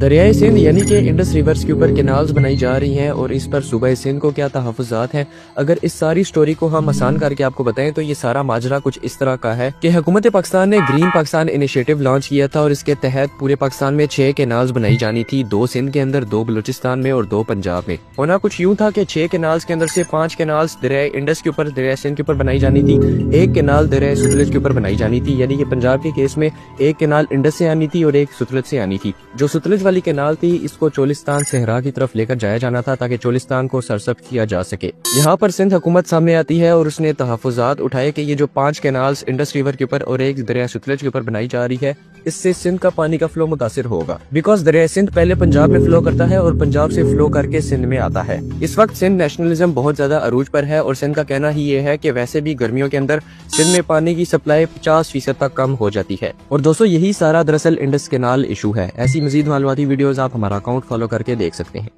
दरियाए सिंध यानी कि Indus reverse के ऊपर कैनाल्स बनाई जा रही हैं और इस पर सूबा सिंध को क्या तहफ़्फ़ुज़ात हैं। अगर इस सारी स्टोरी को हम आसान करके आपको बताएं तो ये सारा माजरा कुछ इस तरह का है कि हुकूमत पाकिस्तान ने ग्रीन पाकिस्तान इनिशिएटिव लॉन्च किया था और इसके तहत पूरे पाकिस्तान में 6 कैनाल्स बनाई जानी थी, 2 सिंध के अंदर, 2 बलूचिस्तान में और 2 पंजाब में। होना कुछ यूं था कि 6 कैनाल्स के अंदर से 5 कैनाल्स दरियाए इंडस के ऊपर, दरियाए सिंध के ऊपर बनाई जानी थी, 1 कैनाल दरियाए सतलुज के ऊपर बनाई जानी थी। यानी कि पंजाब के केस में 1 कैनाल इंडस से आनी थी और 1 सतलुज से आनी थी। जो सतलुज वाली कैनाल थी इसको चोलिस्तान सहरा की तरफ लेकर जाया जाना था ताकि चोलिस्तान को सरसब्ज़ किया जा सके। यहाँ पर सिंध हुकूमत सामने आती है और उसने तहफ़्फ़ुज़ात उठाए कि ये जो 5 कैनाल्स इंडस रिवर के ऊपर और 1 दरिया सतलुज के ऊपर बनाई जा रही है, इससे सिंध का पानी का फ्लो मुतासिर होगा। बिकॉज दरिया सिंध पहले पंजाब में फ्लो करता है और पंजाब से फ्लो करके सिंध में आता है। इस वक्त सिंध नेशनलिज्म बहुत ज्यादा अरूज पर है और सिंध का कहना ही ये है कि वैसे भी गर्मियों के अंदर सिंध में पानी की सप्लाई 50% तक कम हो जाती है। और दोस्तों यही सारा दरअसल इंडस कैनाल इशू है। ऐसी मजीद मालूमाती वीडियोस आप हमारा अकाउंट फॉलो करके देख सकते हैं।